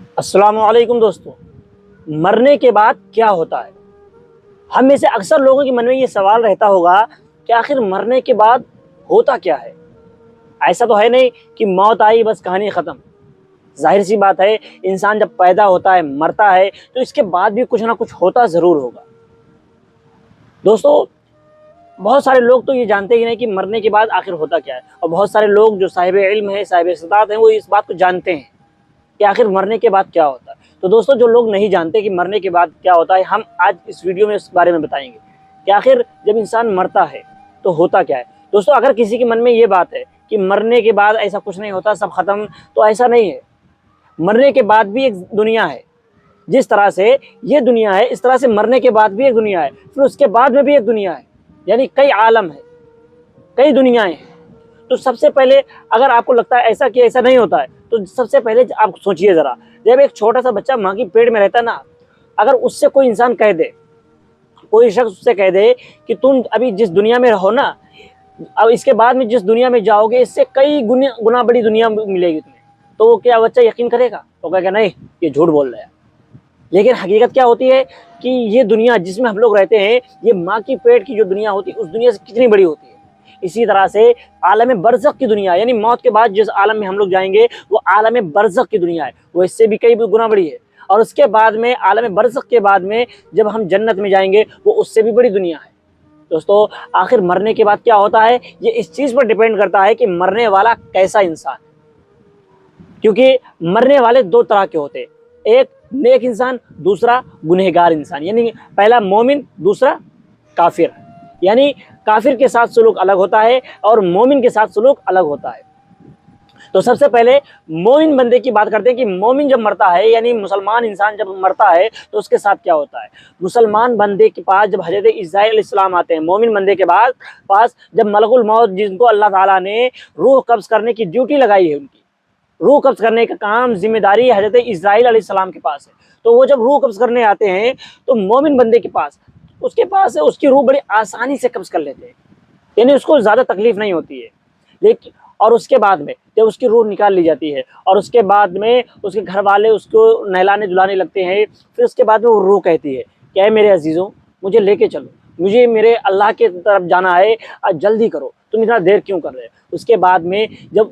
السلام علیکم دوستو، مرنے کے بعد کیا ہوتا ہے؟ ہم میں سے اکثر لوگوں کے من میں یہ سوال رہتا ہوگا کہ آخر مرنے کے بعد ہوتا کیا ہے؟ ایسا تو ہے نہیں کہ موت آئی بس کہانی ختم۔ ظاہر سی بات ہے، انسان جب پیدا ہوتا ہے، مرتا ہے، تو اس کے بعد بھی کچھ نہ کچھ ہوتا ضرور ہوگا۔ دوستو، بہت سارے لوگ تو یہ جانتے ہی نہیں کہ مرنے کے بعد آخر ہوتا کیا ہے، اور بہت سارے لوگ جو صاحب علم ہیں، صاحب استطاعت ہیں، وہ اس بات کو جانتے ہیں کہ آخر مرنے کے بعد کیا ہوتا ہے۔ تو دوستو، جو لوگ نہیں جانتے کہ مرنے کے بعد کیا ہوتا ہے، ہم آج اس ویڈیو میں اس بارے میں بتائیں گے کہ آخر جب انسان مرتا ہے تو ہوتا کیا ہے۔ دوستو، اگر کسی کے من میں یہ بات ہے کہ مرنے کے بعد ایسا کچھ نہیں ہوتا، سب ختم، تو ایسا نہیں ہے۔ مرنے کے بعد بھی ایک دنیا ہے۔ جس طرح سے یہ دنیا ہے، اس طرح سے مرنے کے بعد بھی ایک دنیا ہے، پھر اس کے بعد میں بھی ایک دنیا ہے، یعنی کئی عالم ہیں، کئی دنیایں ہیں۔ تو سب سے پہلے اگر آپ کو لگتا ہے ایسا کہ ایسا نہیں ہوتا ہے، تو سب سے پہلے آپ سوچئے ذرا، جب ایک چھوٹا سا بچہ ماں کی پیٹ میں رہتا نا، اگر اس سے کوئی انسان کہہ دے، کوئی شخص اس سے کہہ دے کہ تم ابھی جس دنیا میں رہو نا، اب اس کے بعد میں جس دنیا میں جاؤ گے، اس سے کئی گنا بڑی دنیا ملے گی تمہیں، تو وہ کیا بچہ یقین کرے گا؟ تو کہے گا نہیں، یہ جھوٹ بول رہا ہے۔ لیکن حقیقت کیا ہوتی ہے کہ یہ دنیا جس میں ہم لوگ رہتے ہیں، یہ ماں کی پیٹ کی جو دنیا ہوتی ہے، اس دنیا سے کتنی بڑی ہوتی ہے۔ اسی طرح سے عالم برزخ کی دنیا، یعنی موت کے بعد جس عالم میں ہم لوگ جائیں گے، وہ عالم برزخ کی دنیا ہے، وہ اس سے بھی کئی گنا بڑی ہے۔ اور اس کے بعد میں عالم برزخ کے بعد میں جب ہم جنت میں جائیں گے، وہ اس سے بھی بڑی دنیا ہے۔ دوستو، آخر مرنے کے بعد کیا ہوتا ہے، یہ اس چیز پر ڈیپینڈ کرتا ہے کہ مرنے والا کیسا انسان ہے۔ کیونکہ مرنے والے دو طرح کے ہوتے ہیں، ایک نیک انسان، دوسرا گنہگار انسان، یعنی پہلا مومن، دوسرا کافر۔ یعنی کافر کے ساتھ سلوک الگ ہوتا ہے اور مومن کے ساتھ سلوک الگ ہوتا ہے۔ تو سب سے پہلے مومن بندے کی بات کرتے ہیں کہ مومن جب مرتا ہے، یعنی مسلمان انسان جب مرتا ہے، تو اس کے ساتھ کیا ہوتا ہے۔ مسلمان بندے کے پاس جب حضرت عیسیٰ علیہ السلام آتے ہیں، مومن بندے کے پاس جب ملک الموت، جن کو اللہ تعالیٰ نے روح قبض کرنے کی ڈیوٹی لگائی ہے، ان کی روح قبض کرنے کا کام، ذمہ داری حضرت اسرائیل علیہ السلام کے پاس ہے، تو وہ جب روح قبض کرنے آتے ہیں تو مومن بندے کے پاس ہے، اس کی روح بڑی آسانی سے قبض کر لیتے ہیں، یعنی اس کو زیادہ تکلیف نہیں ہوتی ہے۔ لیکن اور اس کے بعد میں جب اس کی روح نکال لی جاتی ہے، اور اس کے بعد میں اس کے گھر والے اس کو نہلانے دھلانے لگتے ہیں، پھر اس کے بعد میں وہ روح کہتی ہے کہ اے میرے عزیزوں، مجھے لے کے چلو، مجھے میرے اللہ کے طرف جانا ہے، جلدی کرو، تم اتنا دیر کیوں کر رہے ہو۔ اس کے بعد میں جب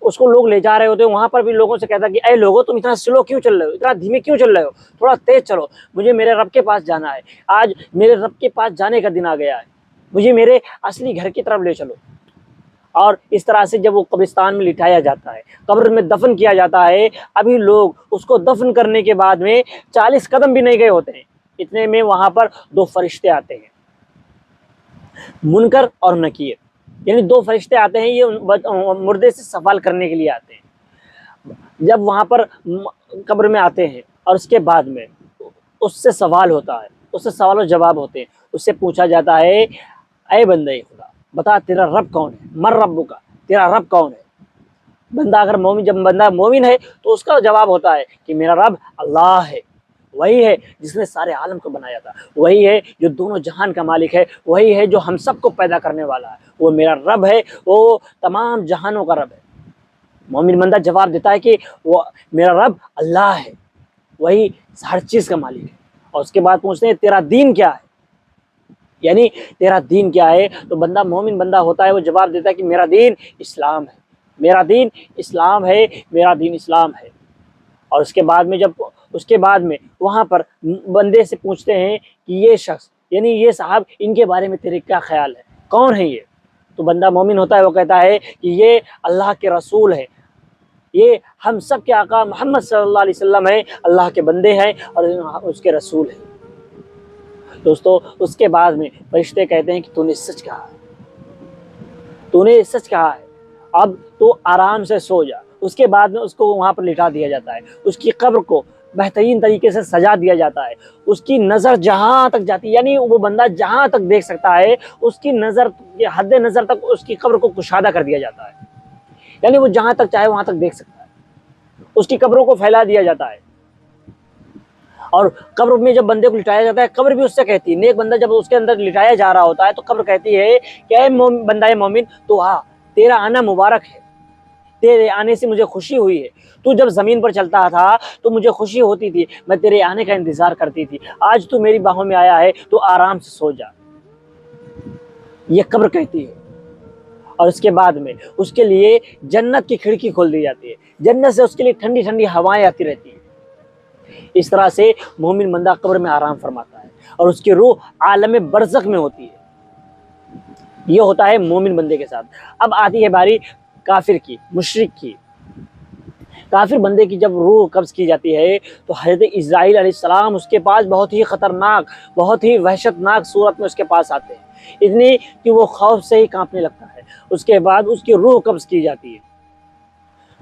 اس کو لوگ لے جا رہے ہوتے ہیں، وہاں پر بھی لوگوں سے کہتا کہ اے لوگوں، تم اتنا سلو کیوں چل رہے ہو، اتنا دھیمے کیوں چل رہے ہو، تھوڑا تیز چلو، مجھے میرے رب کے پاس جانا ہے، آج میرے رب کے پاس جانے کا دن آ گیا ہے، مجھے میرے اصلی گھر کی طرف لے چلو۔ اور اس طرح سے جب وہ قبرستان میں لٹایا جاتا ہے، قبر میں دفن کیا جاتا ہے، ابھی لوگ اس کو دفن کرنے کے بعد میں 40 قدم بھی نہیں گئے ہوتے ہیں، اتنے میں وہاں پر دو فرشتے آتے ہیں، منکر اور نکیر، یعنی دو فرشتے آتے ہیں، یہ مردے سے سوال کرنے کے لیے آتے ہیں۔ جب وہاں پر قبر میں آتے ہیں، اور اس کے بعد میں اس سے سوال ہوتا ہے، اس سے سوال و جواب ہوتے ہیں، اس سے پوچھا جاتا ہے اے بندے خدا، بتا تیرا رب کون ہے، مر رب کا، تیرا رب کون ہے۔ بندہ اگر مومن، جب بندہ مومن ہے تو اس کا جواب ہوتا ہے کہ میرا رب اللہ ہے، وہی ہے جس نے سارے عالم کو بنایا تھا، وہی ہے جو دونوں جہان کا مالک ہے، وہی ہے جو ہم سب کو پیدا کرنے والا ہے، وہ میرا رب ہے، وہ تمام جہانوں کا رب ہے۔ مومن بندہ جواب دیتا ہے کہ وہ میرا رب اللہ ہے، وہی ہر چیز کا مالک ہے۔ اور اس کے بعد پوچھتے ہیں تیرا دین کیا ہے، یعنی تیرا دین کیا ہے۔ تو بندہ مومن بندہ ہوتا ہے، وہ جواب دیتا ہے کہ میرا دین اسلام ہے، میرا دین اسلام ہے، میرا دین اسلام ہے۔ اور اس کے بعد میں وہاں پر بندے سے پوچھتے ہیں کہ یہ شخص، یعنی یہ صاحب، ان کے بارے میں تیرے کیا خیال ہے، کون ہے یہ؟ تو بندہ مومن ہوتا ہے، وہ کہتا ہے کہ یہ اللہ کے رسول ہے، یہ ہم سب کے آقا محمد صلی اللہ علیہ وسلم ہے، اللہ کے بندے ہیں اور اس کے رسول ہیں۔ دوستو، اس کے بعد میں فرشتے کہتے ہیں کہ تو نے سچ کہا ہے، تو نے سچ کہا ہے، اب تو آرام سے سو جا۔ اس کے بعد میں اس کو وہاں پر لٹا دیا جاتا ہے، اس کی قبر کو بہترین طریقے سے سجا دیا جاتا ہے، اس کی نظر جہاں تک جاتی ہے، یعنی وہ بندہ جہاں تک دیکھ سکتا ہے، اس کی نظر، حد نظر تک اس کی قبر کو کشادہ کر دیا جاتا ہے، یعنی وہ جہاں تک چاہے وہاں تک دیکھ سکتا ہے، اس کی قبروں کو پھیلا دیا جاتا ہے۔ اور قبر میں جب بندے کو لٹایا جاتا ہے، قبر بھی اس سے کہتی ہے، نیک بندہ جب اس کے اندر لٹایا جا رہا ہوتا ہے تو قبر کہتی ہے کہ اے بندہ مومن، تو ہاں، تیرا آنا مبارک ہے، تیرے آنے سے مجھے خوشی ہوئی ہے، تو جب زمین پر چلتا تھا تو مجھے خوشی ہوتی تھی، میں تیرے آنے کا انتظار کرتی تھی، آج تو میری باہوں میں آیا ہے تو آرام سے سو جا، یہ قبر کہتی ہے۔ اور اس کے بعد میں اس کے لیے جنت کی کھڑکی کھول دی جاتی ہے، جنت سے اس کے لیے ٹھنڈی ٹھنڈی ہوائیں آتی رہتی ہیں۔ اس طرح سے مومن بندہ قبر میں آرام فرماتا ہے اور اس کی روح عالم برزخ میں ہوتی ہے۔ یہ ہوتا ہے مومن بندے کے ساتھ۔ اب آتی ہے باری کافر کی، مشرک کی۔ کافر بندے کی جب روح قبض کی جاتی ہے تو حضرت اسرائیل علیہ السلام اس کے پاس بہت ہی خطرناک، بہت ہی وحشتناک صورت میں اس کے پاس آتے ہیں، اتنی کہ وہ خوف سے ہی کانپنے لگتا ہے۔ اس کے بعد اس کی روح قبض کی جاتی ہے۔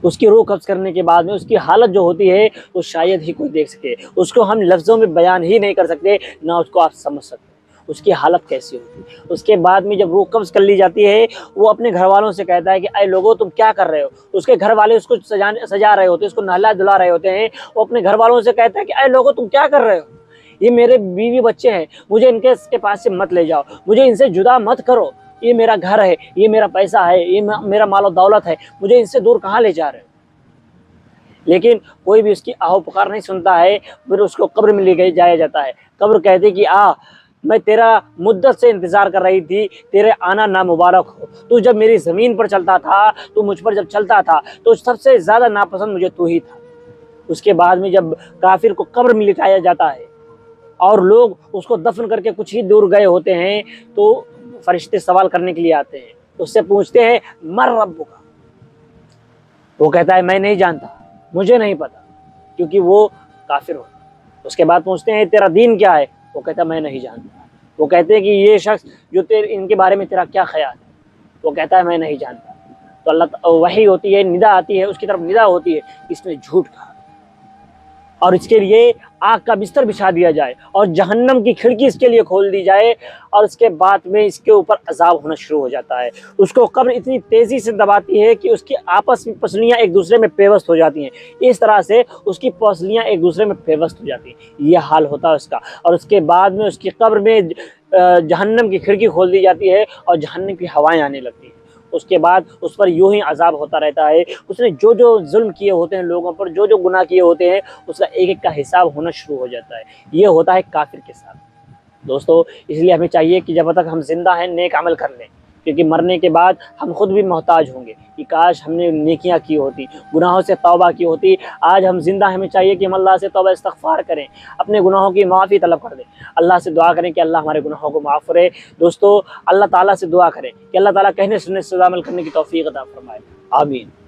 اس کی روح قبض کرنے کے بعد میں اس کی حالت جو ہوتی ہے وہ شاید ہی کوئی دیکھ سکے، اس کو ہم لفظوں میں بیان ہی نہیں کر سکتے، نہ اس کو آپ سمجھ سکتے اس کی حالت کیسی ہوتی ہے۔ اس کے بعد میں جب روح قبض کر لی جاتی ہے، وہ اپنے گھر والوں سے کہتا ہے کہ اے لوگوں تم کیا کر رہے ہو؟ اس کے گھر والے اس کو سجا رہے ہوتے ہیں، اس کو نہلا دھلا رہے ہوتے ہیں۔ وہ اپنے گھر والوں سے کہتا ہے کہ اے لوگوں تم کیا کر رہے ہو؟ یہ میرے بیوی بچے ہیں، مجھے ان کے پاس سے مت لے جاؤ، مجھے ان سے جدا مت کرو، یہ میرا گھر ہے، یہ میرا پیسہ ہے، یہ میرا مال و دولت ہے، مجھے ان سے دور کہاں لے جا رہے ہو؟ لیکن کوئی بھی اس کی آہو پکار نہیں سنتا ہے۔ پھر اس کو قبر میں لے جایا جاتا ہے۔ قبر کہتے کہ میں تیرا مدت سے انتظار کر رہی تھی، تیرے آنا نامبارک ہو، تو جب میری زمین پر چلتا تھا، تو مجھ پر جب چلتا تھا تو سب سے زیادہ ناپسند مجھے تو ہی تھا۔ اس کے بعد میں جب کافر کو قبر میں لٹایا جاتا ہے اور لوگ اس کو دفن کر کے کچھ ہی دور گئے ہوتے ہیں تو فرشتے سوال کرنے کے لیے آتے ہیں، اس سے پوچھتے ہیں مر ربک؟ وہ کہتا ہے میں نہیں جانتا، مجھے نہیں پتا، کیونکہ وہ کافر ہوتا ہے۔ اس کے بعد پوچھتے ہیں تیرا دین کیا ہے؟ وہ کہتا ہے میں نہیں جانتا۔ وہ کہتے ہیں کہ یہ شخص جو ان کے بارے میں تیرا کیا خیال ہے؟ وہ کہتا ہے میں نہیں جانتا۔ تو اللہ وحی ہوتی ہے، ندا آتی ہے، اس کی طرف ندا ہوتی ہے، اس نے جھوٹ کہا، اور اس کے لیے آگ کا بستر بچھا دیا جائے اور جہنم کی کھڑکی اس کے لیے کھول دی جائے، اور اس کے بعد میں اس کے اوپر عذاب ہونا شروع ہو جاتا ہے۔ اس کو قبر اتنی تیزی سے دباتی ہے کہ اس کی آپس میں پسلیاں ایک دوسرے میں پیوست ہو جاتی ہیں، اس طرح سے اس کی پسلیاں ایک دوسرے میں پیوست ہو جاتی ہیں، یہ حال ہوتا ہے اس کا۔ اور اس کے بعد میں اس کی قبر میں جہنم کی کھڑکی کھول دی جاتی ہے اور جہنم کی ہوائیں آنے لگتی ہیں۔ اس کے بعد اس پر یوں ہی عذاب ہوتا رہتا ہے۔ اس نے جو جو ظلم کیے ہوتے ہیں لوگوں پر، جو جو گناہ کیے ہوتے ہیں، اس کا ایک ایک کا حساب ہونا شروع ہو جاتا ہے۔ یہ ہوتا ہے کافر کے ساتھ۔ دوستو اس لیے ہمیں چاہیے کہ جب تک ہم زندہ ہیں نیک عمل کر لیں، کیونکہ مرنے کے بعد ہم خود بھی محتاج ہوں گے کہ کاش ہم نے نیکیاں کی ہوتی، گناہوں سے توبہ کی ہوتی۔ آج ہم زندہ ہیں، ہمیں چاہیے کہ ہم اللہ سے توبہ استغفار کریں، اپنے گناہوں کی معافی طلب کر دیں، اللہ سے دعا کریں کہ اللہ ہمارے گناہوں کو معاف کرے۔ دوستو اللہ تعالیٰ سے دعا کریں کہ اللہ تعالیٰ کہنے سننے سے عمل کرنے کی توفیق عطا فرمائے، آمین۔